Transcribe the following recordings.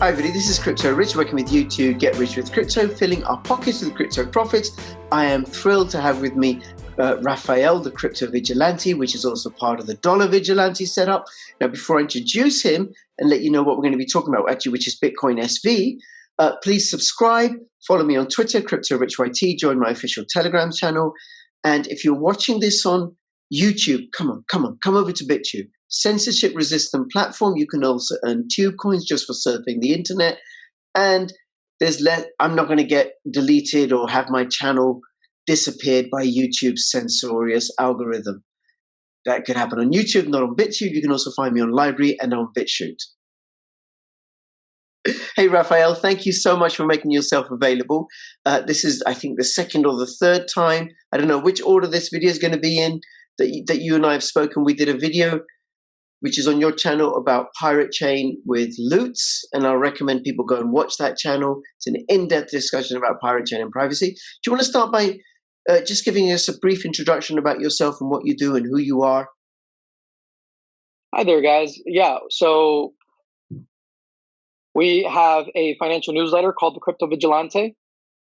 Hi everybody, this is Crypto Rich, working with you to get rich with crypto, filling our pockets with crypto profits. I am thrilled to have with me Raphael, the Crypto Vigilante, which is also part of the Dollar Vigilante setup. Now, before I introduce him and let you know what we're going to be talking about, actually, which is Bitcoin SV, please subscribe, follow me on Twitter, Crypto Rich YT, join my official Telegram channel. And if you're watching this on YouTube, come over to BitTube. Censorship-resistant platform. You can also earn Tube coins just for surfing the internet. And I'm not going to get deleted or have my channel disappeared by YouTube's censorious algorithm. That could happen on YouTube, not on BitTube. You can also find me on Library and on BitChute. Hey, Raphael, thank you so much for making yourself available. This is, I think, the second or the third time. I don't know which order this video is going to be in that you and I have spoken. We did a video which is on your channel about Pirate Chain with Loots, and I'll recommend people go and watch that channel. It's an in-depth discussion about Pirate Chain and privacy. Do you want to start by just giving us a brief introduction about yourself and what you do and who you are? Hi there, guys. Yeah, so we have a financial newsletter called the Crypto Vigilante.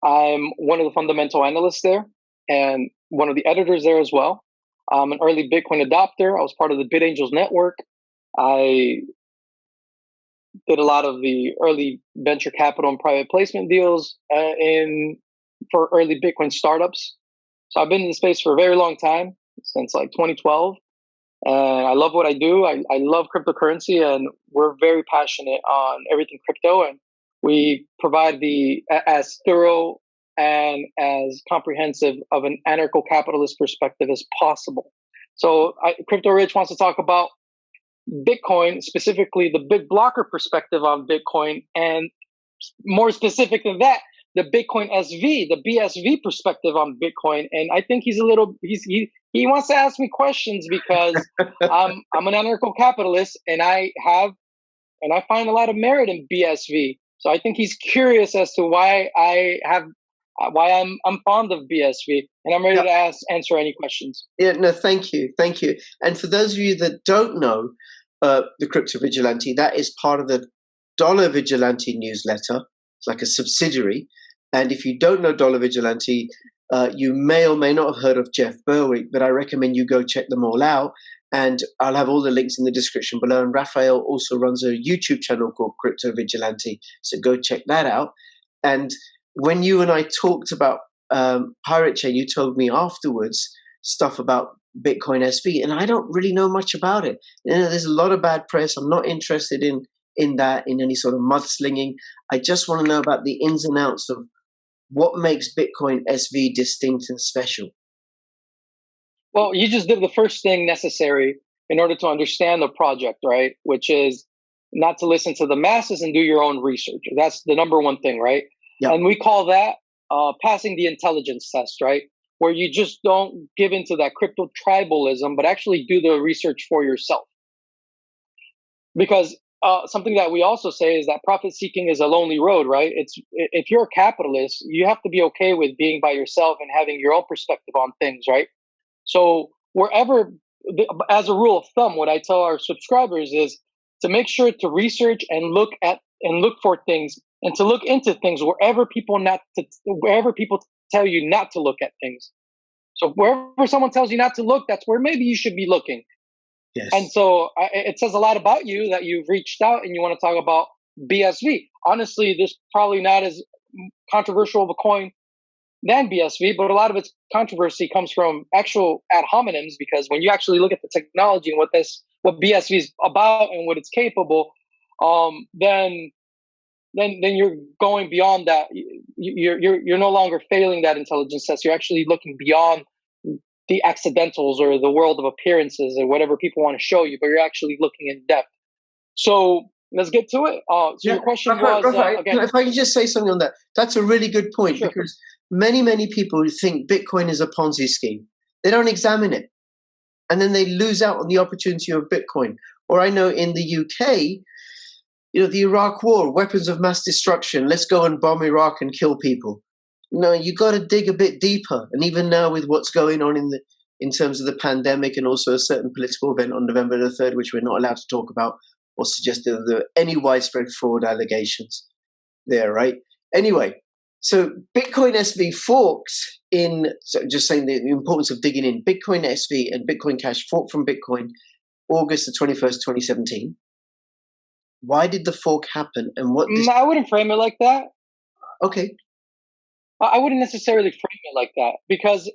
I'm one of the fundamental analysts there and one of the editors there as well. I'm an early Bitcoin adopter. I was part of the BitAngels network. I did a lot of the early venture capital and private placement deals for early Bitcoin startups. So I've been in the space for a very long time, since like 2012. And I love what I do. I love cryptocurrency, and we're very passionate on everything crypto. And we provide as thorough and as comprehensive of an anarcho-capitalist perspective as possible. So Crypto Rich wants to talk about Bitcoin, specifically the big blocker perspective on Bitcoin, and more specific than that, the Bitcoin SV, the BSV perspective on Bitcoin. And I think he wants to ask me questions because I'm an anarcho-capitalist, and I find a lot of merit in BSV. So I think he's curious as to why I'm fond of BSV, and I'm ready to answer any questions. Yeah, no, thank you. And for those of you that don't know the Crypto Vigilante, that is part of the Dollar Vigilante newsletter. It's like a subsidiary. And if you don't know Dollar Vigilante, you may or may not have heard of Jeff Berwick, but I recommend you go check them all out. And I'll have all the links in the description below. And Raphael also runs a YouTube channel called Crypto Vigilante, so go check that out. And when you and I talked about Pirate Chain, you told me afterwards stuff about Bitcoin SV, and I don't really know much about it. You know, there's a lot of bad press. I'm not interested in any sort of mudslinging. I just want to know about the ins and outs of what makes Bitcoin SV distinct and special. Well, you just did the first thing necessary in order to understand the project, right? Which is not to listen to the masses and do your own research. That's the number one thing, right? Yep. And we call that passing the intelligence test, right? Where you just don't give into that crypto tribalism, but actually do the research for yourself. Because something that we also say is that profit seeking is a lonely road, right? If you're a capitalist, you have to be okay with being by yourself and having your own perspective on things, right? So as a rule of thumb, what I tell our subscribers is to make sure to research and look for things, and to look into things wherever people tell you not to look at things. So wherever someone tells you not to look, that's where maybe you should be looking. Yes. And so it says a lot about you that you've reached out and you want to talk about BSV. Honestly, this is probably not as controversial of a coin than BSV, but a lot of its controversy comes from actual ad hominems, because when you actually look at the technology and what BSV is about and what it's capable, then you're going beyond that. You're no longer failing that intelligence test. You're actually looking beyond the accidentals or the world of appearances or whatever people want to show you, but you're actually looking in depth. So let's get to it. Your question was again. If I can just say something on that, that's a really good point. Sure. Because many people think Bitcoin is a Ponzi scheme. They don't examine it, and then they lose out on the opportunity of Bitcoin. Or I know in the UK, the Iraq War, weapons of mass destruction. Let's go and bomb Iraq and kill people. No, you got to dig a bit deeper. And even now, with what's going on in terms of the pandemic and also a certain political event on November the 3rd, which we're not allowed to talk about or suggested that there were any widespread fraud allegations there, right? Anyway, so Bitcoin SV forks so just saying the importance of digging in, Bitcoin SV and Bitcoin Cash forked from Bitcoin August the 21st, 2017. Why did the fork happen and what this... I wouldn't frame it like that. Okay. I wouldn't necessarily frame it like that because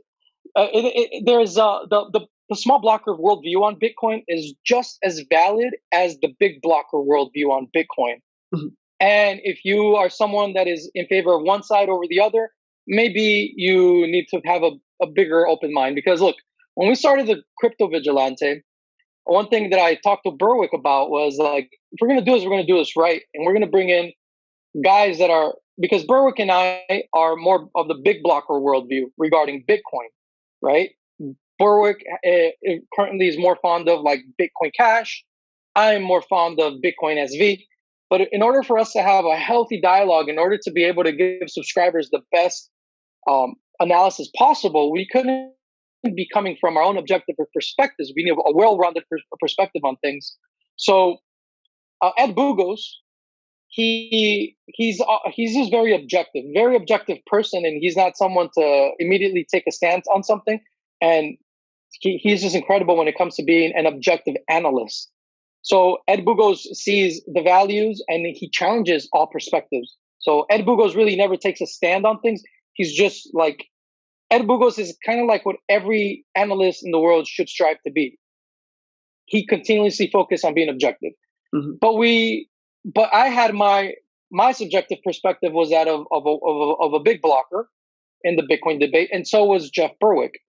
there's the small blocker worldview on Bitcoin is just as valid as the big blocker worldview on Bitcoin. Mm-hmm. And if you are someone that is in favor of one side over the other, maybe you need to have a bigger open mind. Because look, when we started the Crypto Vigilante, one thing that I talked to Berwick about was like, if we're going to do this, we're going to do this right. And we're going to bring in guys that are, because Berwick and I are more of the big blocker worldview regarding Bitcoin, right? Berwick currently is more fond of like Bitcoin Cash. I'm more fond of Bitcoin SV. But in order for us to have a healthy dialogue, in order to be able to give subscribers the best analysis possible, we couldn't be coming from our own objective perspectives. We need a well-rounded perspective on things. So Ed Bugos, he's just very objective person, and he's not someone to immediately take a stance on something. And he's just incredible when it comes to being an objective analyst. So Ed Bugos sees the values and he challenges all perspectives. So Ed Bugos really never takes a stand on things. He's just like, Ed Bugos is kind of like what every analyst in the world should strive to be. He continuously focused on being objective. Mm-hmm. But I had my subjective perspective was that of a big blocker in the Bitcoin debate, and so was Jeff Berwick.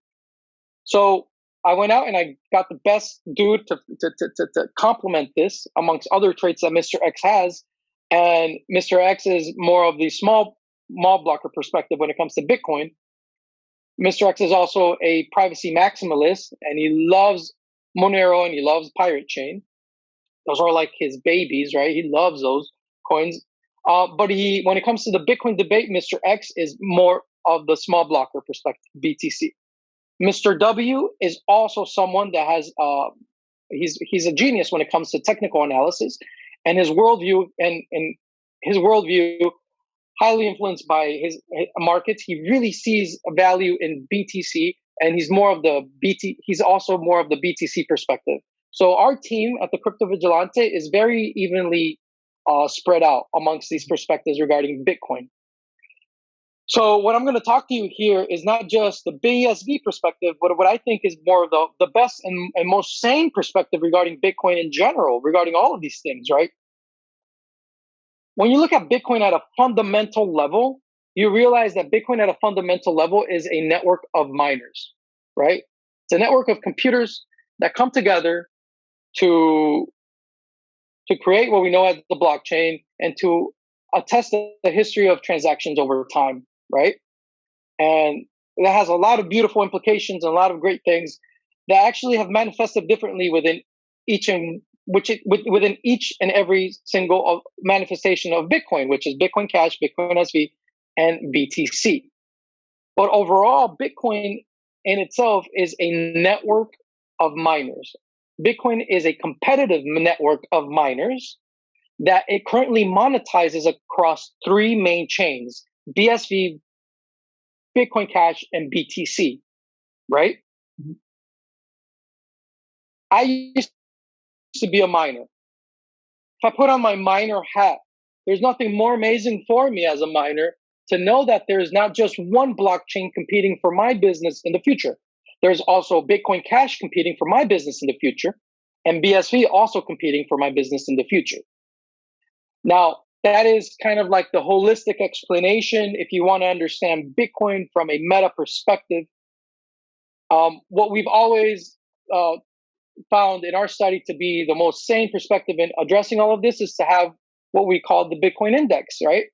So I went out and I got the best dude to complement this amongst other traits that Mr. X has. And Mr. X is more of the small blocker perspective when it comes to Bitcoin. Mr. X is also a privacy maximalist, and he loves Monero and he loves Pirate Chain. Those are like his babies, right? He loves those coins. But when it comes to the Bitcoin debate, Mr. X is more of the small blocker perspective, BTC. Mr. W is also someone that has he's a genius when it comes to technical analysis, and his worldview highly influenced by his markets. He really sees a value in BTC, and he's also more of the BTC perspective. So our team at the Crypto Vigilante is very evenly spread out amongst these perspectives regarding Bitcoin. So what I'm going to talk to you here is not just the BSV perspective, but what I think is more of the best and most sane perspective regarding Bitcoin in general, regarding all of these things, right? When you look at Bitcoin at a fundamental level, you realize that Bitcoin at a fundamental level is a network of miners, right? It's a network of computers that come together to create what we know as the blockchain and to attest the history of transactions over time, right? And that has a lot of beautiful implications and a lot of great things that actually have manifested differently within each and every single manifestation of Bitcoin, which is Bitcoin Cash, Bitcoin SV, and BTC. But overall, Bitcoin in itself is a network of miners. Bitcoin is a competitive network of miners that it currently monetizes across three main chains: BSV, Bitcoin Cash, and BTC, right? Mm-hmm. I used to be a miner. If I put on my miner hat, there's nothing more amazing for me as a miner to know that there's not just one blockchain competing for my business in the future. There's also Bitcoin Cash competing for my business in the future, and BSV also competing for my business in the future. Now, that is kind of like the holistic explanation if you want to understand Bitcoin from a meta perspective. What we've always found in our study to be the most sane perspective in addressing all of this is to have what we call the Bitcoin index, right?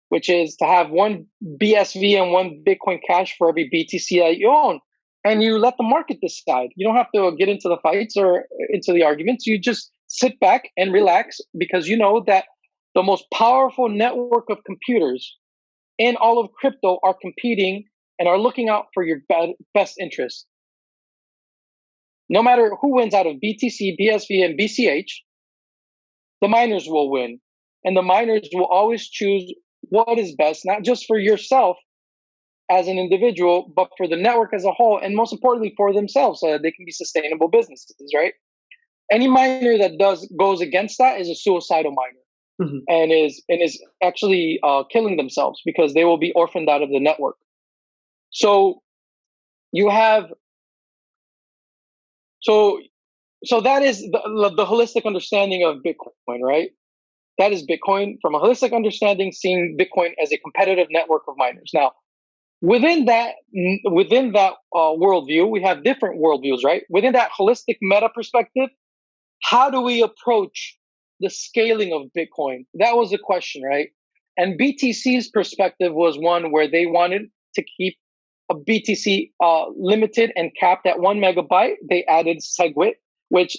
Which is to have one BSV and one Bitcoin Cash for every BTC that you own. And you let the market decide. You don't have to get into the fights or into the arguments. You just sit back and relax because you know that the most powerful network of computers in all of crypto are competing and are looking out for your best interest. No matter who wins out of BTC, BSV, and BCH, the miners will win. And the miners will always choose what is best, not just for yourself as an individual, but for the network as a whole, and most importantly for themselves, so that they can be sustainable businesses, right? Any miner that goes against that is a suicidal miner, and is actually killing themselves, because they will be orphaned out of the network. So you have so that is the holistic understanding of Bitcoin, right? That is Bitcoin from a holistic understanding, seeing Bitcoin as a competitive network of miners. Now, within that worldview, we have different worldviews, right? Within that holistic meta perspective, how do we approach the scaling of Bitcoin? That was the question, right? And BTC's perspective was one where they wanted to keep a BTC limited and capped at 1 megabyte. They added SegWit, which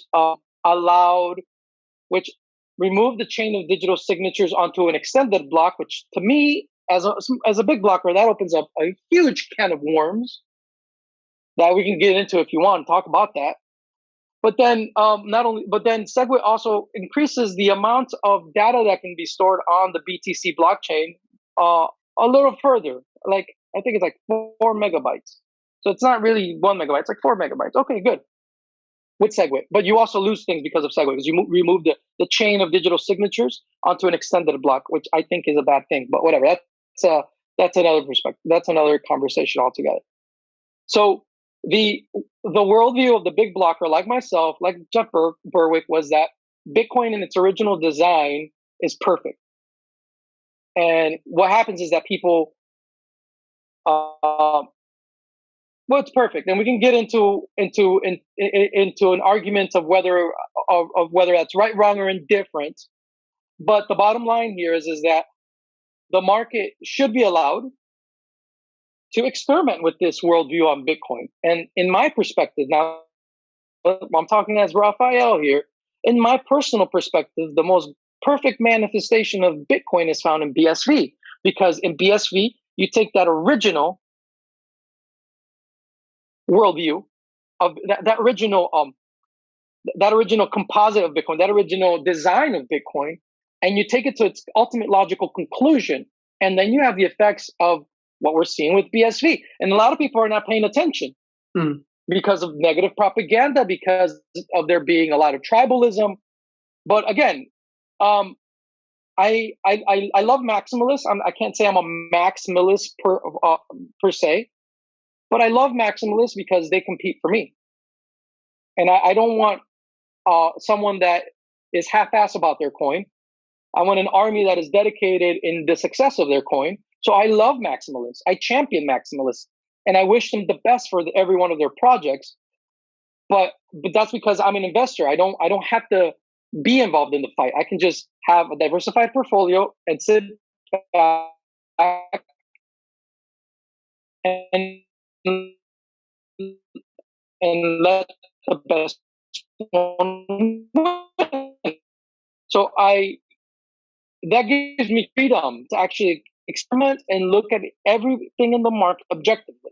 removed the chain of digital signatures onto an extended block, which to me, as a big blocker, that opens up a huge can of worms that we can get into if you want to talk about that. But then SegWit also increases the amount of data that can be stored on the BTC blockchain a little further. Like, I think it's like 4 megabytes. So it's not really 1 megabyte, it's like 4 megabytes. Okay, good. With SegWit. But you also lose things because of SegWit, because you remove the chain of digital signatures onto an extended block, which I think is a bad thing. But whatever, that's another perspective. That's another conversation altogether. So the worldview of the big blocker, like myself, like Jeff Berwick, was that Bitcoin in its original design is perfect. And what happens is that people, well, it's perfect, and we can get into an argument of whether that's right, wrong, or indifferent. But the bottom line here is that the market should be allowed to experiment with this worldview on Bitcoin. And in my perspective, now I'm talking as Raphael here, in my personal perspective, the most perfect manifestation of Bitcoin is found in BSV, because in BSV, you take that original worldview of that original composite of Bitcoin, that original design of Bitcoin, and you take it to its ultimate logical conclusion. And then you have the effects of what we're seeing with BSV. And a lot of people are not paying attention because of negative propaganda, because of there being a lot of tribalism. But again, I love maximalists. I can't say I'm a maximalist per se, but I love maximalists because they compete for me. And I don't want someone that is half-ass about their coin. I want an army that is dedicated in the success of their coin. So I love maximalists. I champion maximalists, and I wish them the best for every one of their projects. But that's because I'm an investor. I don't have to be involved in the fight. I can just have a diversified portfolio and sit back and let the best one win. So that gives me freedom to actually experiment and look at everything in the market objectively.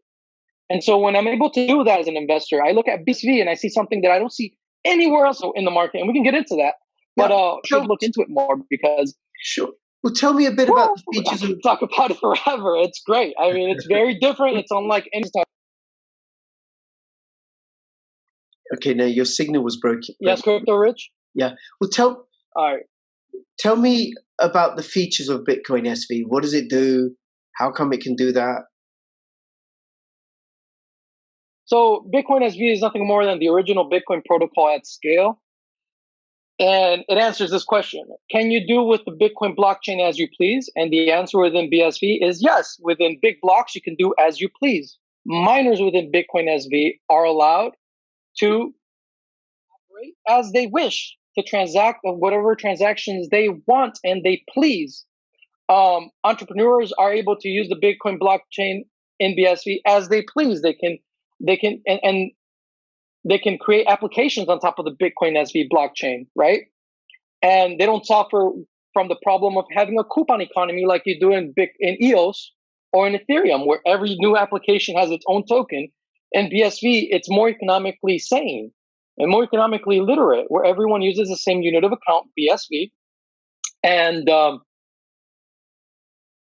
And so when I'm able to do that as an investor, I look at BSV and I see something that I don't see anywhere else in the market. And we can get into that, but should look into it more because. Sure. Well, tell me a bit about the features. I can talk about it forever. It's great. I mean, it's very different. It's unlike any time. Okay, now your signal was broken. Yes, Crypto Rich? Yeah. Well, all right. Tell me about the features of Bitcoin SV. What does it do? How come it can do that? So Bitcoin SV is nothing more than the original Bitcoin protocol at scale. And it answers this question. Can you do with the Bitcoin blockchain as you please? And the answer within BSV is yes. Within big blocks, you can do as you please. Miners within Bitcoin SV are allowed to operate as they wish, to transact of whatever transactions they want and they please. Entrepreneurs are able to use the Bitcoin blockchain in BSV as they please. They can create applications on top of the Bitcoin SV blockchain, right? And they don't suffer from the problem of having a coupon economy like you do in EOS or in Ethereum, where every new application has its own token. In BSV, it's more economically sane. and more economically literate, where everyone uses the same unit of account, BSV, and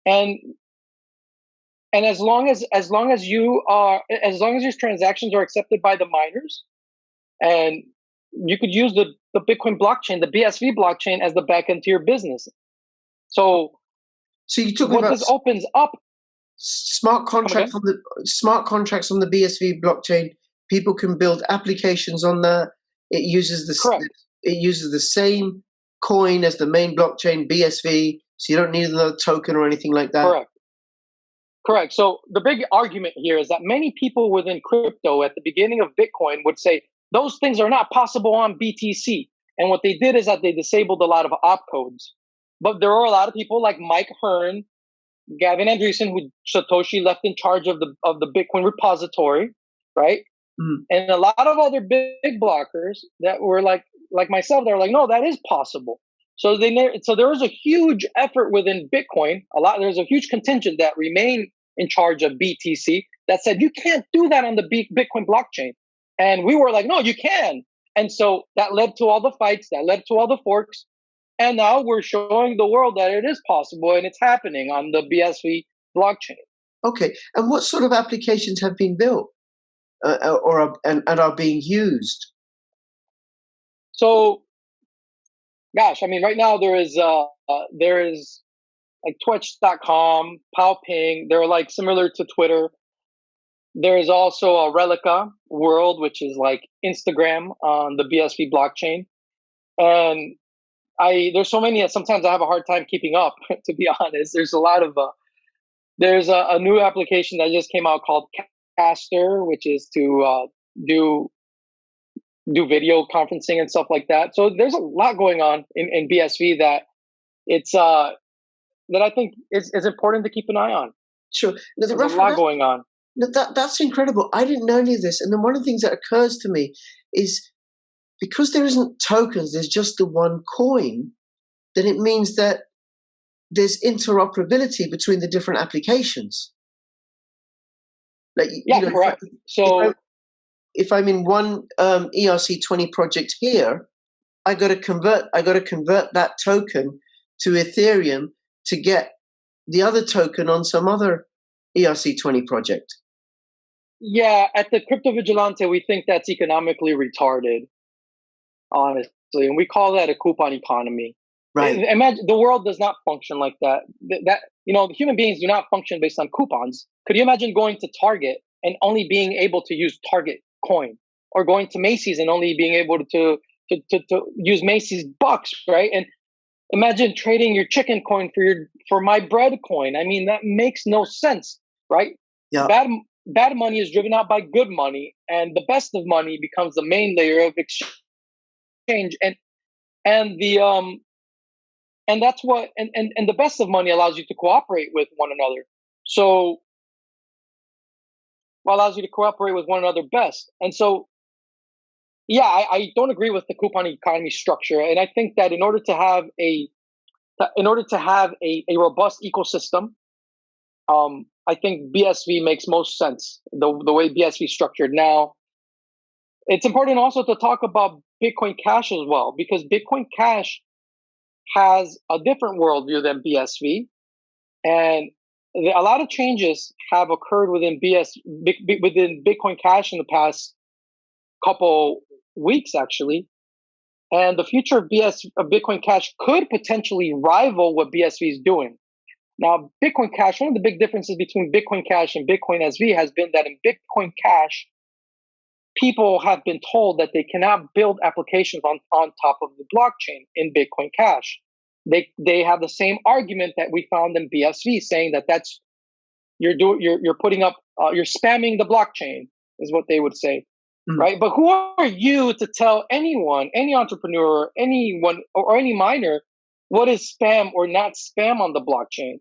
and and as long as your transactions are accepted by the miners, and you could use the Bitcoin blockchain, the BSV blockchain, as the backend to your business. So So you're talking what about this opens up, smart contracts on the BSV blockchain. People can build applications on that. It uses correct, the same coin as the main blockchain, BSV. So you don't need another token or anything like that. correct. So the big argument here is that many people within crypto at the beginning of Bitcoin would say those things are not possible on BTC. And what they did is that they disabled a lot of opcodes. But there are a lot of people like Mike Hearn, Gavin Andreessen, who Satoshi left in charge of the Bitcoin repository, right? And a lot of other big blockers that were like myself, they were like, no, that is possible. So there was a huge effort within Bitcoin. There's a huge contingent that remained in charge of BTC that said you can't do that on the Bitcoin blockchain. And we were like, no, you can. And so that led to all the fights, that led to all the forks. And now we're showing the world that it is possible, and it's happening on the BSV blockchain. Okay. And what sort of applications have been built and are being used? So, gosh, I mean, right now there is like Twitch.com, Powping. They're like similar to Twitter. There is also a Relica World, which is like Instagram on the BSV blockchain. And there's so many that sometimes I have a hard time keeping up, to be honest. There's a lot of there's a new application that just came out called Caster, which is to do video conferencing and stuff like that. So there's a lot going on in BSV that it's that I think is important to keep an eye on. Sure. There's a lot going on. That's incredible. I didn't know any of this. And then one of the things that occurs to me is because there isn't tokens, there's just the one coin, then it means that there's interoperability between the different applications. Like, correct. If I'm in one ERC20 project here, I got to convert that token to Ethereum to get the other token on some other ERC20 project. Yeah, at the Crypto Vigilante, we think that's economically retarded, honestly, and we call that a coupon economy. Right. Imagine the world does not function like that. The human beings do not function based on coupons. Could you imagine going to Target and only being able to use Target coin, or going to Macy's and only being able to use Macy's bucks, right? And imagine trading your chicken coin for my bread coin. I mean, that makes no sense, right? Yeah. Bad money is driven out by good money, and the best of money becomes the main layer of exchange. And that's what the best of money allows you to cooperate with one another. So allows you to cooperate with one another best. And so, yeah, I don't agree with the coupon economy structure. And I think that in order to have a robust ecosystem, I think BSV makes most sense, the way BSV is structured. Now, it's important also to talk about Bitcoin Cash as well, because Bitcoin Cash has a different worldview than BSV. And a lot of changes have occurred within Bitcoin Cash in the past couple weeks, actually. And the future of Bitcoin Cash could potentially rival what BSV is doing. Now, Bitcoin Cash, one of the big differences between Bitcoin Cash and Bitcoin SV has been that in Bitcoin Cash, people have been told that they cannot build applications on top of the blockchain in Bitcoin Cash. They have the same argument that we found in BSV, saying that you're putting up you're spamming the blockchain, is what they would say, right? But who are you to tell anyone, any entrepreneur, anyone, or any miner, what is spam or not spam on the blockchain,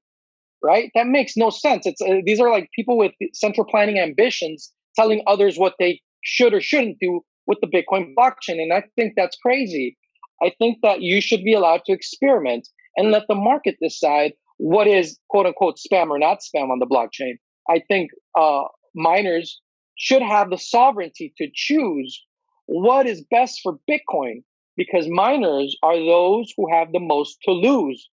right? That makes no sense. These are like people with central planning ambitions telling others what they should or shouldn't do with the Bitcoin blockchain, and I think that's crazy. I think that you should be allowed to experiment and let the market decide what is quote unquote spam or not spam on the blockchain. I think miners should have the sovereignty to choose what is best for Bitcoin, because miners are those who have the most to lose.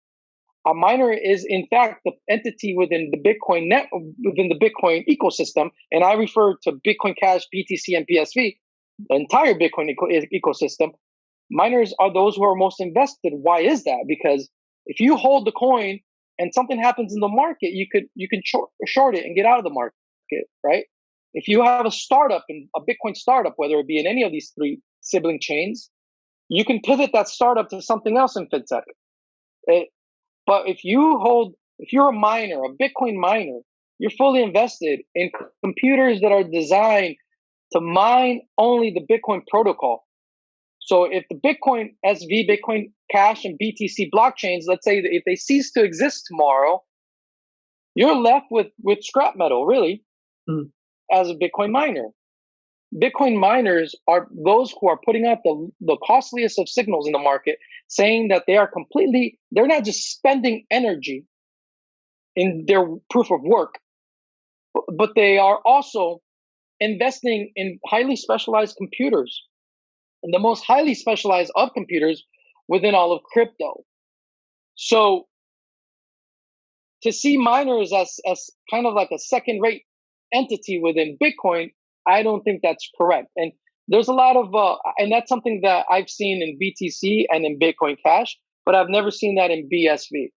A miner is, in fact, the entity within the within the Bitcoin ecosystem, and I refer to Bitcoin Cash, BTC, and BSV, the entire Bitcoin ecosystem. Miners are those who are most invested. Why is that? Because if you hold the coin and something happens in the market, you can short it and get out of the market, right? If you have a startup, and a Bitcoin startup, whether it be in any of these three sibling chains, you can pivot that startup to something else in fintech. But if you're a miner, a Bitcoin miner, you're fully invested in computers that are designed to mine only the Bitcoin protocol. So if the Bitcoin SV, Bitcoin Cash, and BTC blockchains, let's say that if they cease to exist tomorrow, you're left with scrap metal, really, as a Bitcoin miner. Bitcoin miners are those who are putting out the costliest of signals in the market, saying that they're not just spending energy in their proof of work, but they are also investing in highly specialized computers, and the most highly specialized of computers within all of crypto. So to see miners as kind of like a second-rate entity within Bitcoin, I don't think that's correct. And there's a lot of, and that's something that I've seen in BTC and in Bitcoin Cash, but I've never seen that in BSV.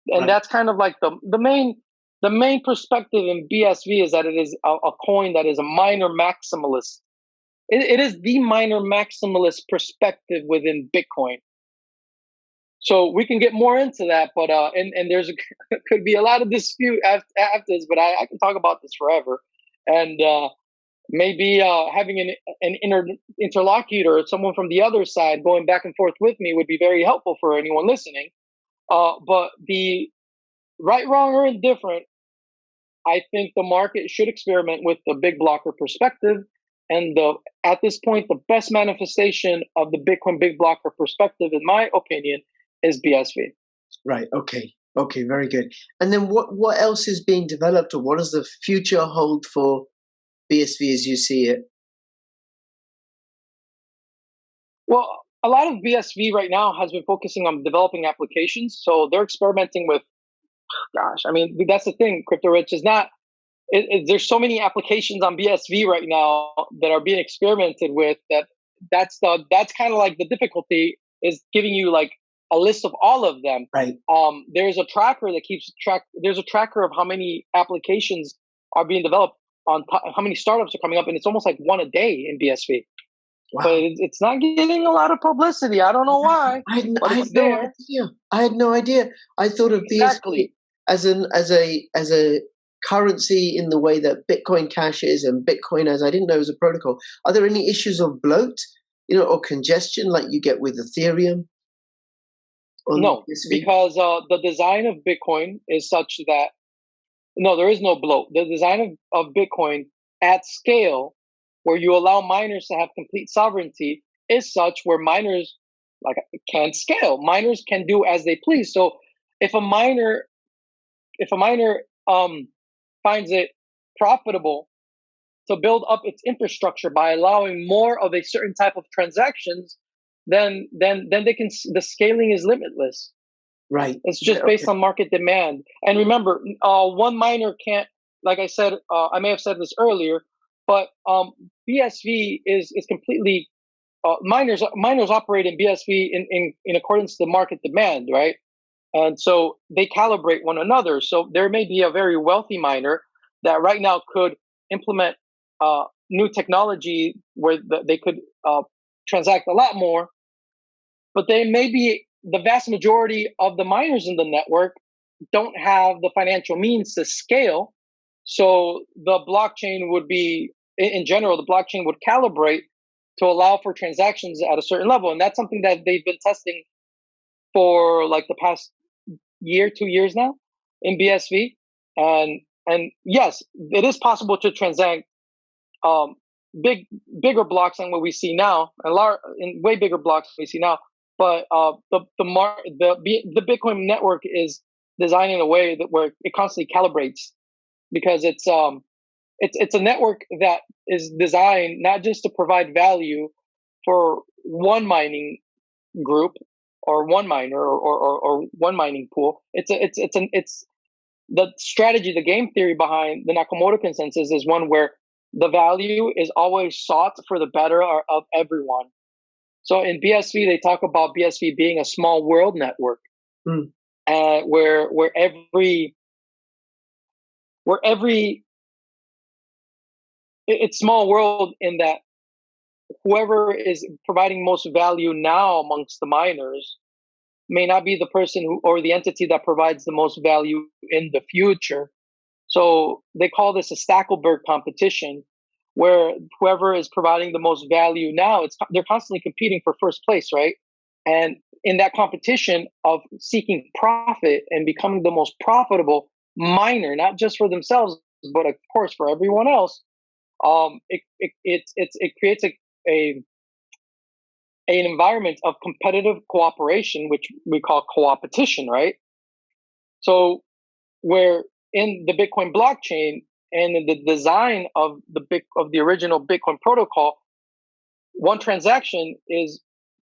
And that's kind of like the main perspective in BSV is that it is a coin that is a miner maximalist. It is the miner maximalist perspective within Bitcoin. So we can get more into that, but and there's could be a lot of dispute after this, but I can talk about this forever. And maybe having an interlocutor or someone from the other side going back and forth with me would be very helpful for anyone listening. But the right, wrong, or indifferent, I think the market should experiment with the big blocker perspective. And at this point, the best manifestation of the Bitcoin big blocker perspective, in my opinion, is BSV. Right. Okay. Okay. Very good. And then what else is being developed, or what does the future hold for BSV as you see it? Well, a lot of BSV right now has been focusing on developing applications. So they're experimenting with, gosh, I mean, that's the thing. Crypto Rich is not, there's so many applications on BSV right now that are being experimented with that's kind of like the difficulty is giving you like a list of all of them. Right. There's a tracker that keeps track. There's a tracker of how many applications are being developed how many startups are coming up, and it's almost like one a day in BSV. Wow. But it's not getting a lot of publicity. I don't know why. I had no idea. I thought of BSV as a currency in the way that Bitcoin Cash is, and Bitcoin as, I didn't know it was a protocol. Are there any issues of bloat, or congestion like you get with Ethereum? No, because the design of Bitcoin is such that, no, there is no bloat. The design of Bitcoin at scale, where you allow miners to have complete sovereignty, is such where miners can scale. Miners can do as they please. So if a miner finds it profitable to build up its infrastructure by allowing more of a certain type of transactions, then they can. The scaling is limitless. Right. It's just based on market demand. And remember, one miner can't. Like I said, I may have said this earlier, but BSV is completely miners operate in BSV in accordance to the market demand, right? And so they calibrate one another. So there may be a very wealthy miner that right now could implement new technology where they could transact a lot more, but they may be the vast majority of the miners in the network don't have the financial means to scale. So the blockchain would be, in general, the blockchain would calibrate to allow for transactions at a certain level. And that's something that they've been testing for like the past year, 2 years now in BSV. And yes, it is possible to transact bigger blocks than what we see now, and way bigger blocks than we see now. But the Bitcoin network is designed in a way that where it constantly calibrates, because it's a network that is designed not just to provide value, for one mining group or one miner or one mining pool. It's the strategy, the game theory behind the Nakamoto consensus is one where the value is always sought for the better of everyone. So in BSV, they talk about BSV being a small world network, where every it's small world in that whoever is providing most value now amongst the miners may not be the person who or the entity that provides the most value in the future. So they call this a Stackelberg competition, where whoever is providing the most value now, they're constantly competing for first place, right? And in that competition of seeking profit and becoming the most profitable miner, not just for themselves, but of course for everyone else, it creates an environment of competitive cooperation, which we call co-opetition, right? So where in the Bitcoin blockchain and in the design of the original Bitcoin protocol, one transaction is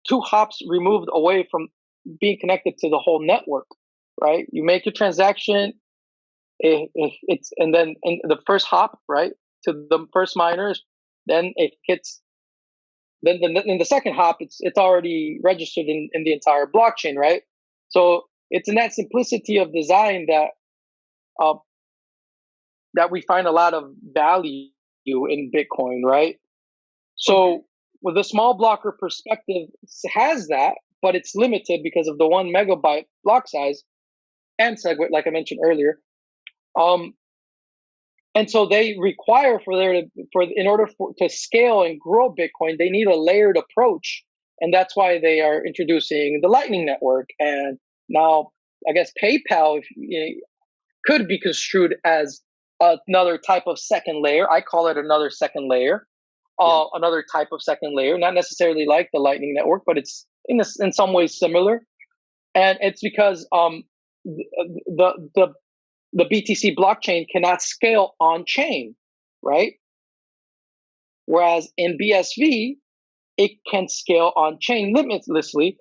2 hops removed away from being connected to the whole network, right? You make your transaction, and then in the first hop, right, to the first miners, then it hits. Then in the second hop, it's already registered in the entire blockchain, right? So it's in that simplicity of design that we find a lot of value in Bitcoin, right? So with the small blocker perspective has that, but it's limited because of the 1 megabyte block size and SegWit, like I mentioned earlier. And so they require in order to scale and grow Bitcoin, they need a layered approach. And that's why they are introducing the Lightning Network. And now, I guess PayPal could be construed as another type of second layer. I call it another second layer, another type of second layer, not necessarily like the Lightning Network, but it's in some ways similar. And it's because the BTC blockchain cannot scale on chain, right? Whereas in BSV, it can scale on chain limitlessly.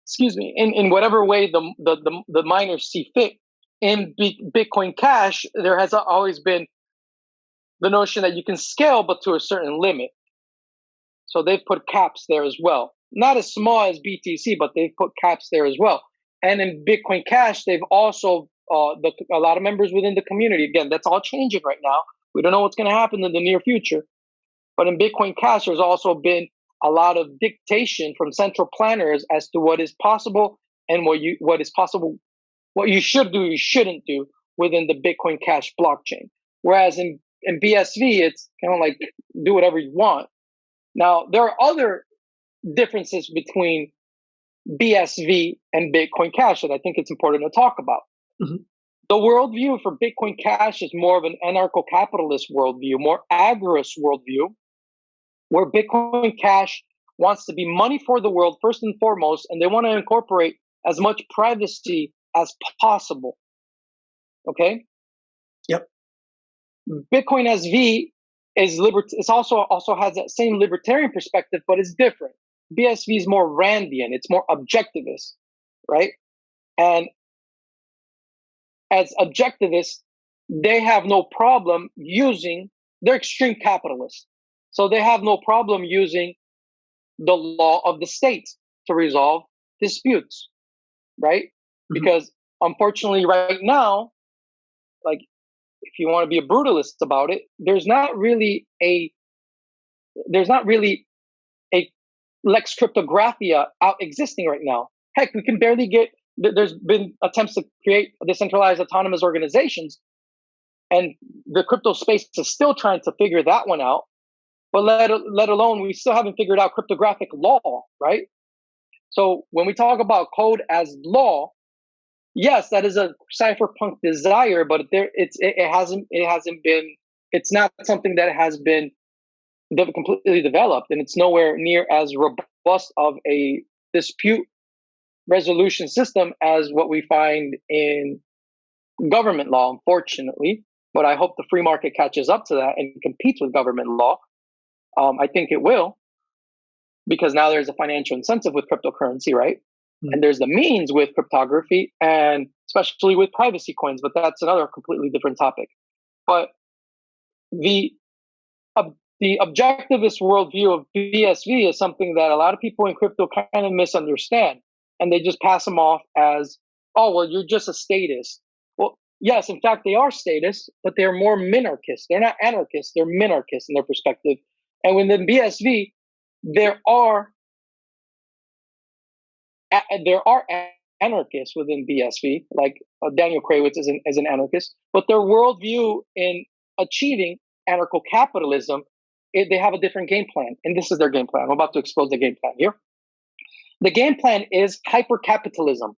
Excuse me, in whatever way the miners see fit. In Bitcoin Cash, there has always been the notion that you can scale, but to a certain limit. So they've put caps there as well. Not as small as BTC, but they've put caps there as well. And in Bitcoin Cash, they've also a lot of members within the community. Again, that's all changing right now. We don't know what's going to happen in the near future. But in Bitcoin Cash, there's also been a lot of dictation from central planners as to what is possible and what you should do, you shouldn't do within the Bitcoin Cash blockchain. Whereas in BSV, it's kind of like do whatever you want. Now, there are other differences between BSV and Bitcoin Cash that I think it's important to talk about. Mm-hmm. The worldview for Bitcoin Cash is more of an anarcho-capitalist worldview, more agorist worldview, where Bitcoin Cash wants to be money for the world first and foremost, and they want to incorporate as much privacy as possible. Okay? Yep. Bitcoin SV is it's also has that same libertarian perspective, but it's different. BSV is more Randian, it's more objectivist, right? And as objectivists, they have no problem they're extreme capitalists. So they have no problem using the law of the state to resolve disputes, right? Mm-hmm. Because unfortunately right now, like if you want to be a brutalist about it, there's not really a Lex Cryptographia out existing right now. Heck, we can barely there's been attempts to create decentralized autonomous organizations, and the crypto space is still trying to figure that one out. But let alone, we still haven't figured out cryptographic law, right? So when we talk about code as law, yes, that is a cypherpunk desire, but it's not something that has been completely developed, and it's nowhere near as robust of a dispute resolution system as what we find in government law, unfortunately. But I hope the free market catches up to that and competes with government law. I think it will. because now there's a financial incentive with cryptocurrency, right? And there's the means with cryptography and especially with privacy coins, but that's another completely different topic. But the the objectivist worldview of BSV is something that a lot of people in crypto kind of misunderstand, and they just pass them off as, oh, well, you're just a statist. Well, yes, in fact, they are statists, but they're more minarchists. They're not anarchists; they're minarchists in their perspective. And within BSV, there are anarchists within BSV, like Daniel Krawitz is an anarchist, but their worldview in achieving anarcho-capitalism, they have a different game plan, and this is their game plan. I'm about to expose the game plan here. The game plan is hyper-capitalism.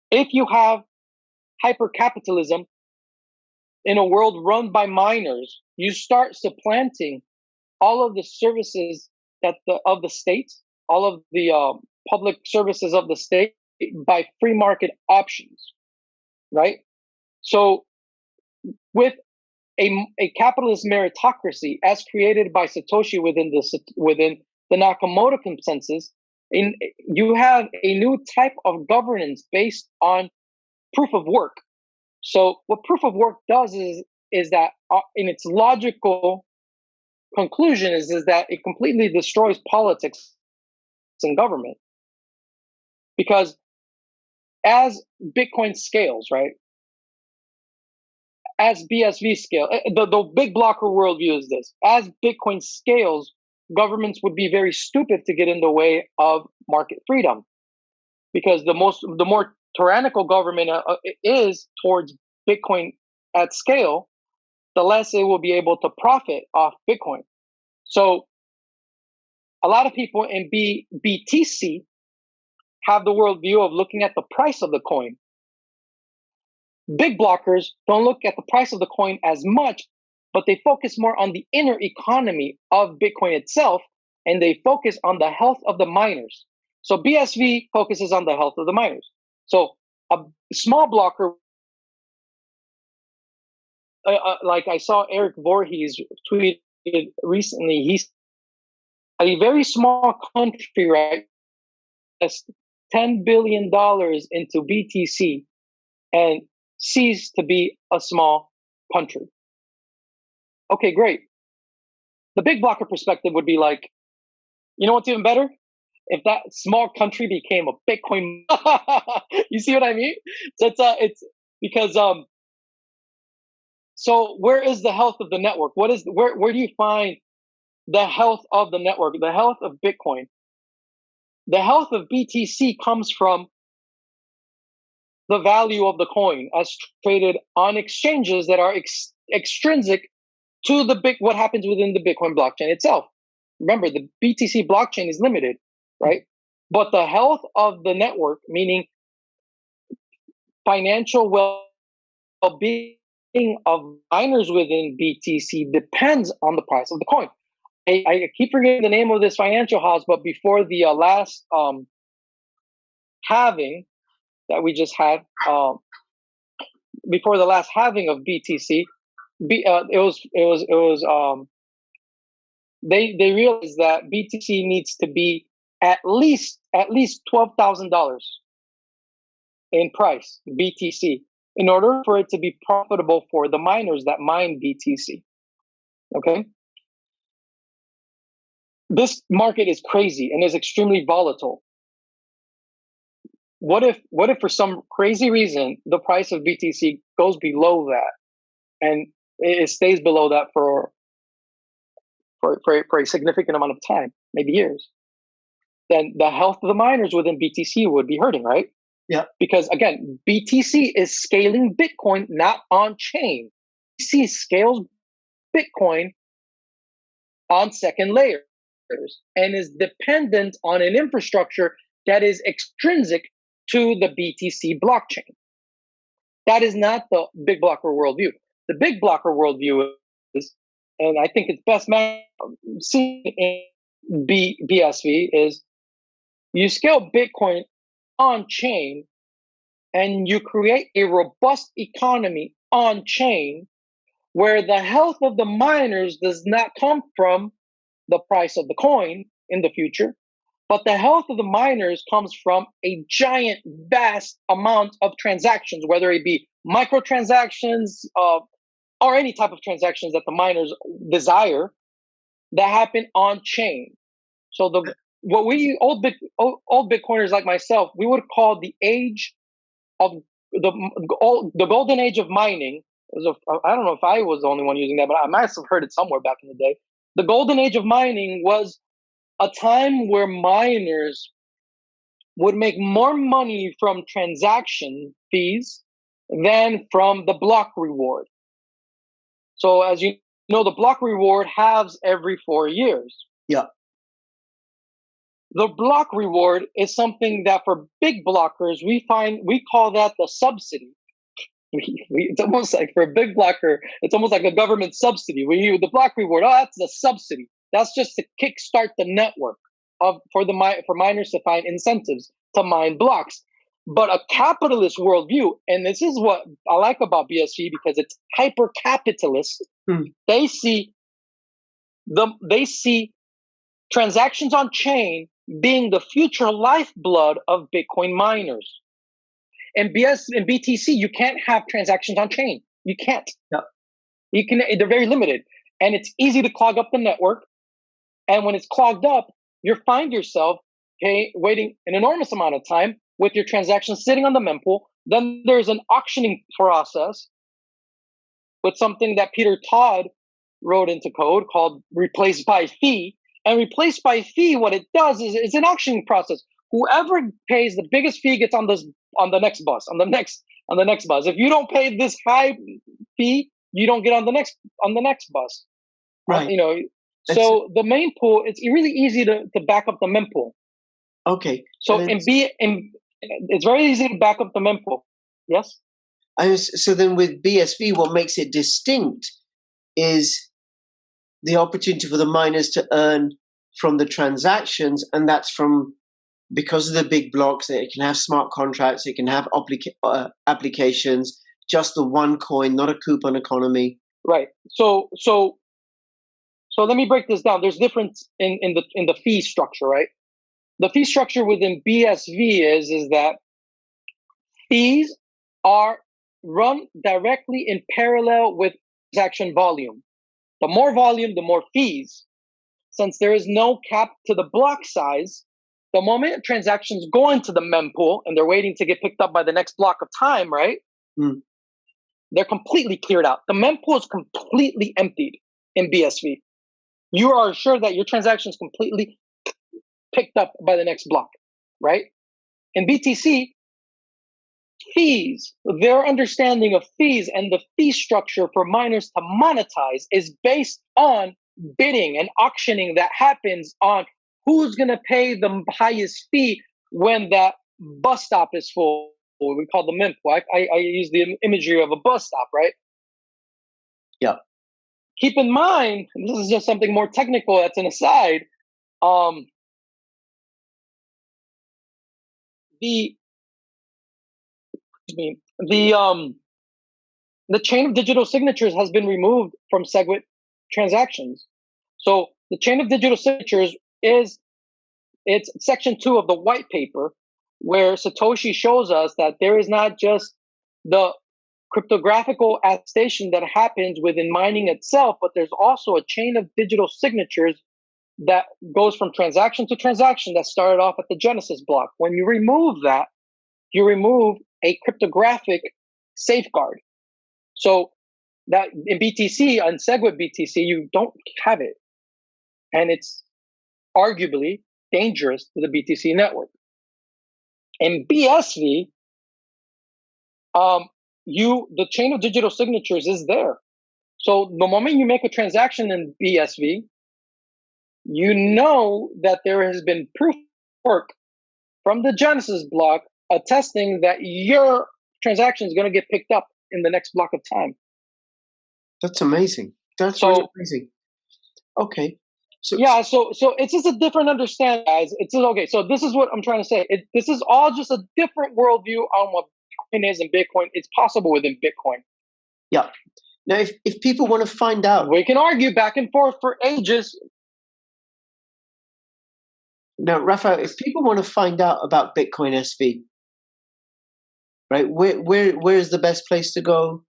If you have hyper-capitalism in a world run by miners, you start supplanting all of the services of the state, all of the public services of the state by free market options, right? So with a capitalist meritocracy as created by Satoshi within the Nakamoto consensus, you have a new type of governance based on proof of work. So what proof of work does is that in its logical conclusion is that it completely destroys politics and government. Because as Bitcoin scales, right? As BSV scale, the big blocker worldview is this: as Bitcoin scales, governments would be very stupid to get in the way of market freedom, because the more tyrannical government is towards Bitcoin at scale, the less it will be able to profit off Bitcoin. So a lot of people in BTC have the worldview of looking at the price of the coin. Big blockers don't look at the price of the coin as much, but they focus more on the inner economy of Bitcoin itself, and they focus on the health of the miners. So BSV focuses on the health of the miners. So a small blocker, like I saw Eric Voorhees tweeted recently, he's a very small country, right? $10 billion into BTC and cease to be a small country. Okay, great. The big blocker perspective would be like, you know what's even better? If that small country became a Bitcoin, you see what I mean? So it's because so where is the health of the network? Where do you find the health of the network, the health of Bitcoin? The health of BTC comes from the value of the coin as traded on exchanges that are extrinsic to what happens within the Bitcoin blockchain itself. Remember, the BTC blockchain is limited, right? But the health of the network, meaning financial well-being of miners within BTC, depends on the price of the coin. I keep forgetting the name of this financial house, but before the last halving that we just had, before the last halving of BTC, they realized that BTC needs to be at least $12,000 in price, BTC, in order for it to be profitable for the miners that mine BTC. Okay. This market is crazy and is extremely volatile. What if for some crazy reason the price of BTC goes below that and it stays below that for a significant amount of time, maybe years? Then the health of the miners within BTC would be hurting, right? Yeah. Because again, BTC is scaling Bitcoin, not on chain. BTC scales Bitcoin on second layers and is dependent on an infrastructure that is extrinsic to the BTC blockchain. That is not the big blocker worldview. The big blocker worldview is, and I think it's best seen in BSV, is you scale Bitcoin on chain and you create a robust economy on chain where the health of the miners does not come from the price of the coin, in the future. But the health of the miners comes from a giant, vast amount of transactions, whether it be microtransactions or any type of transactions that the miners desire that happen on chain. So what we old Bitcoiners like myself, we would call the age of the golden age of mining. I don't know if I was the only one using that, but I might have heard it somewhere back in the day. The golden age of mining was a time where miners would make more money from transaction fees than from the block reward. So as you know, the block reward halves every 4 years. Yeah. The block reward is something that for big blockers, we call that the subsidy. It's almost like for a big blocker, it's almost like a government subsidy. The block reward, that's the subsidy. That's just to kickstart the network for miners to find incentives to mine blocks. But a capitalist worldview, and this is what I like about BSV because it's hyper capitalist. They see transactions on chain being the future lifeblood of Bitcoin miners. In BTC, you can't have transactions on chain. You can't. No. They're very limited, and it's easy to clog up the network. And when it's clogged up, you find yourself waiting an enormous amount of time with your transactions sitting on the mempool. Then there's an auctioning process with something that Peter Todd wrote into code called replace by fee. And replace by fee, what it does is it's an auctioning process. Whoever pays the biggest fee gets on the next bus, on the next bus. If you don't pay this high fee, you don't get on the next bus. Right. So the main pool, it's really easy to back up the mempool. Okay. So it's very easy to back up the mempool. Yes. So then with BSV, what makes it distinct is the opportunity for the miners to earn from the transactions, and that's because of the big blocks, that it can have smart contracts, it can have applications, just the one coin, not a coupon economy. Right. So let me break this down. There's difference in the fee structure, right? The fee structure within BSV is that fees are run directly in parallel with transaction volume. The more volume, the more fees. Since there is no cap to the block size, the moment transactions go into the mempool and they're waiting to get picked up by the next block of time, right? They're completely cleared out. The mempool is completely emptied in BSV. You are assured that your transaction is completely picked up by the next block, right? In BTC, fees, their understanding of fees and the fee structure for miners to monetize is based on bidding and auctioning that happens on who's going to pay the highest fee when that bus stop is full. We call the mempool. I use the imagery of a bus stop, right? Yeah. Keep in mind, this is just something more technical that's an aside. The chain of digital signatures has been removed from SegWit transactions. So the chain of digital signatures it's section 2 of the white paper, where Satoshi shows us that there is not just the cryptographical attestation that happens within mining itself, but there's also a chain of digital signatures that goes from transaction to transaction that started off at the Genesis block. When you remove that, you remove a cryptographic safeguard. So that in BTC, on SegWit BTC, you don't have it. And it's arguably dangerous to the BTC network. In BSV, the chain of digital signatures is there. So the moment you make a transaction in BSV, you know that there has been proof work from the Genesis block attesting that your transaction is going to get picked up in the next block of time. That's amazing. That's really amazing. Okay. So it's just a different understanding, guys. It's just, okay. So this is what I'm trying to say. This is all just a different worldview on what Bitcoin is, and Bitcoin it's possible within Bitcoin. Yeah. Now, if people want to find out, we can argue back and forth for ages. Now, Raphael, if people want to find out about Bitcoin SV, right, where is the best place to go?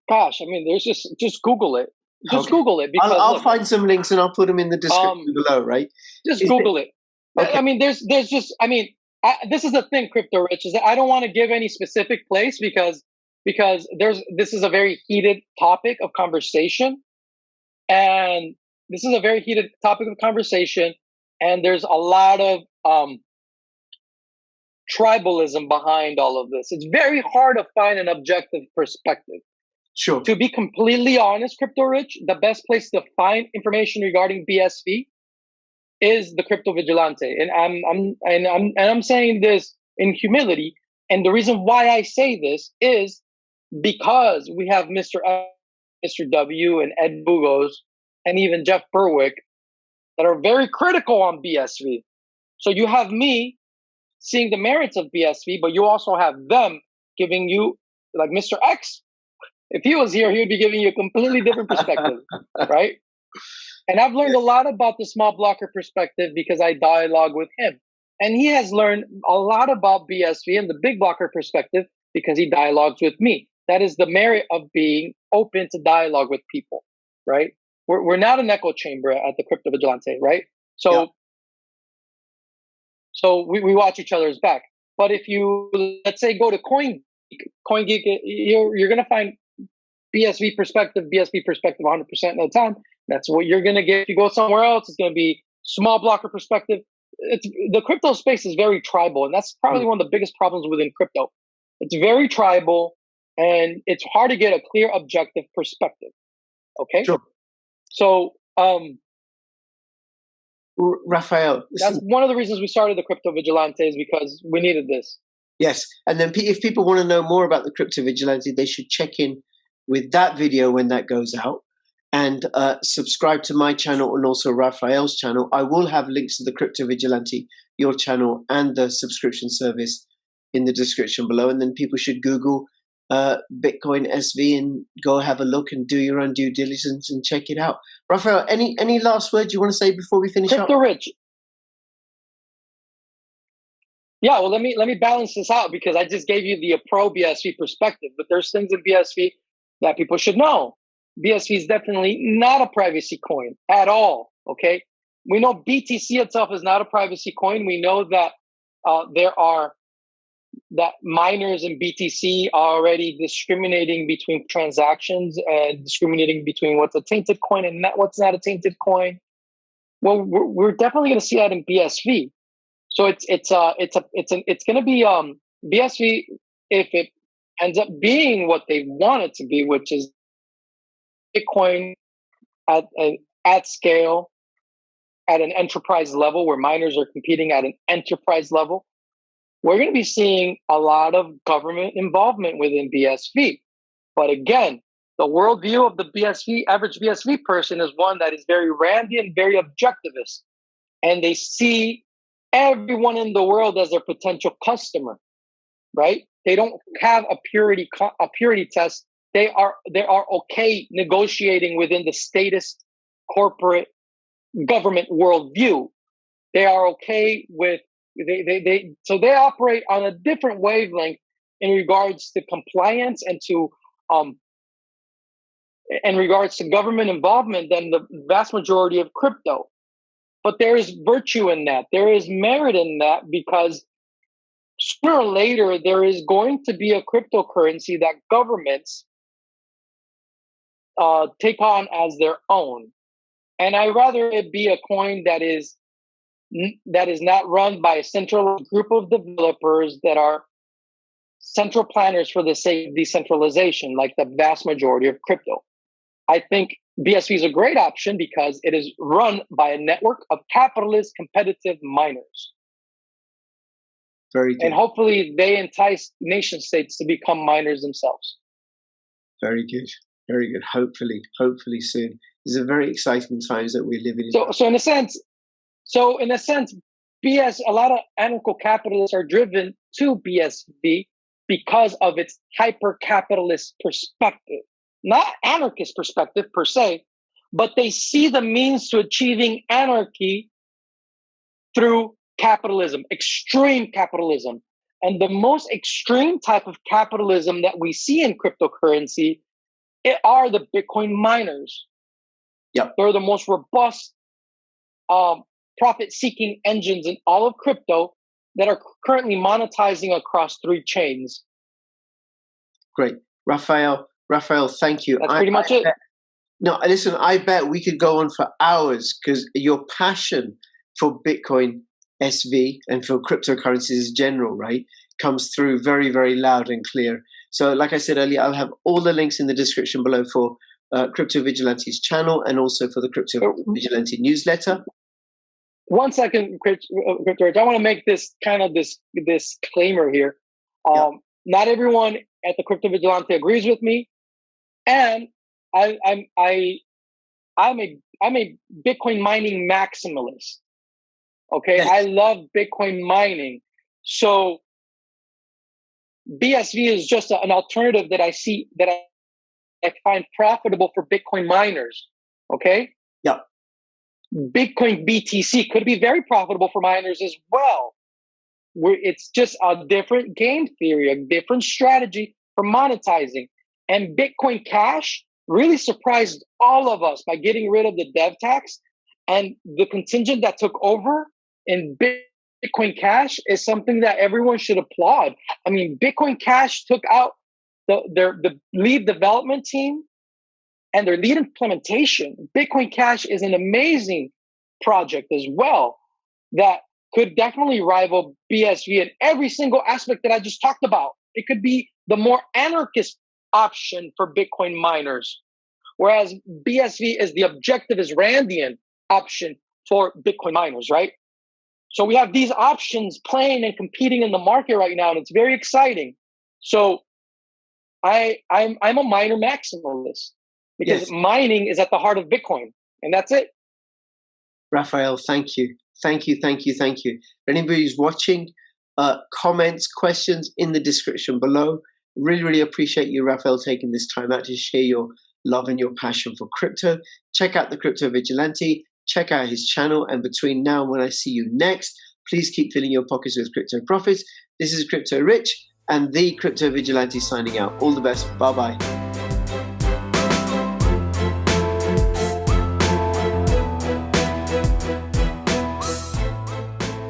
Gosh, I mean, there's just Google it. Just Okay. Google it because I'll look, find some links and I'll put them in the description below, right? just Is Google it. Okay. I mean, there's just, I mean, this is the thing, Crypto Rich, is that I don't want to give any specific place because this is a very heated topic of conversation, and this is a very heated topic of conversation, and there's a lot of tribalism behind all of this. It's very hard to find an objective perspective. Sure. To be completely honest, Crypto Rich, the best place to find information regarding BSV is the Crypto Vigilante, and I'm saying this in humility. And the reason why I say this is because we have Mr. F, Mr. W, and Ed Bugos, and even Jeff Berwick that are very critical on BSV. So you have me seeing the merits of BSV, but you also have them giving you, like Mr. X. If he was here, he would be giving you a completely different perspective, right? And I've learned a lot about the small blocker perspective because I dialogue with him. And he has learned a lot about BSV and the big blocker perspective because he dialogues with me. That is the merit of being open to dialogue with people, right? We're not an echo chamber at the Crypto Vigilante, right? So, so we watch each other's back. But if you, let's say, go to CoinGeek, you're going to find BSV perspective 100% of the time. That's what you're going to get. If you go somewhere else, it's going to be small blocker perspective. The crypto space is very tribal, and that's probably one of the biggest problems within crypto. It's very tribal, and it's hard to get a clear, objective perspective. Okay? Sure. So, Raphael, that's one of the reasons we started the Crypto Vigilante, is because we needed this. Yes, and then if people want to know more about the Crypto Vigilante, they should check in with that video when that goes out, and subscribe to my channel and also Raphael's channel. I will have links to the Crypto Vigilante, your channel, and the subscription service in the description below. And then people should Google Bitcoin SV and go have a look and do your own due diligence and check it out. Raphael, any last words you want to say before we finish Crypto up? Rich. Yeah, well, let me balance this out because I just gave you the pro BSV perspective, but there's things in BSV that people should know. BSV is definitely not a privacy coin at all. Okay, we know BTC itself is not a privacy coin. We know that that miners in BTC are already discriminating between transactions and discriminating between what's a tainted coin and what's not a tainted coin. Well, we're definitely going to see that in BSV. So it's going to be BSV if it ends up being what they want it to be, which is Bitcoin at scale, at an enterprise level where miners are competing at an enterprise level. We're going to be seeing a lot of government involvement within BSV. But again, the worldview of the average BSV person is one that is very Randy and very objectivist. And they see everyone in the world as their potential customer, right? They don't have a purity test. They are okay negotiating within the statist corporate government worldview. They are okay with so they operate on a different wavelength in regards to compliance and to in regards to government involvement than the vast majority of crypto. But there is virtue in that. There is merit in that because sooner or later there is going to be a cryptocurrency that governments take on as their own. And I'd rather it be a coin that is not run by a central group of developers that are central planners for the sake of decentralization, like the vast majority of crypto. I think BSV is a great option because it is run by a network of capitalist competitive miners. Very good. And hopefully they entice nation states to become miners themselves. Very good. Very good. Hopefully soon. These are very exciting times that we live in. So in a sense, a lot of anarcho-capitalists are driven to BSV because of its hyper-capitalist perspective. Not anarchist perspective per se, but they see the means to achieving anarchy through capitalism, extreme capitalism. And the most extreme type of capitalism that we see in cryptocurrency are the Bitcoin miners. Yep. They're the most robust profit-seeking engines in all of crypto that are currently monetizing across 3 chains. Great. Raphael, thank you. That's pretty much it. No, listen, I bet we could go on for hours because your passion for Bitcoin SV and for cryptocurrencies in general, right, comes through very, very loud and clear. So like I said earlier, I'll have all the links in the description below for Crypto Vigilante's channel and also for the Crypto Vigilante newsletter. 1 second, Crypto Rich. I want to make this kind of this disclaimer here. Not everyone at the Crypto Vigilante agrees with me, and I'm a Bitcoin mining maximalist. Okay, yes. I love Bitcoin mining. So BSV is just an alternative that I see that I find profitable for Bitcoin miners. Okay. Yeah. Bitcoin BTC could be very profitable for miners as well. It's just a different game theory, a different strategy for monetizing. And Bitcoin Cash really surprised all of us by getting rid of the dev tax, and the contingent that took over in Bitcoin Cash is something that everyone should applaud. I mean, Bitcoin Cash took out the lead development team and their lead implementation. Bitcoin Cash is an amazing project as well that could definitely rival BSV in every single aspect that I just talked about. It could be the more anarchist option for Bitcoin miners, whereas BSV is the objectivist Randian option for Bitcoin miners, right? So we have these options playing and competing in the market right now, and it's very exciting. So I'm a miner maximalist because mining is at the heart of Bitcoin, and that's it. Raphael, thank you. Thank you. For anybody who's watching, comments, questions in the description below. Really, really appreciate you, Raphael, taking this time out to share your love and your passion for crypto. Check out the Crypto Vigilante. Check out his channel. And between now and when I see you next, please keep filling your pockets with crypto profits. This is Crypto Rich and the Crypto Vigilante signing out. All the best. Bye-bye.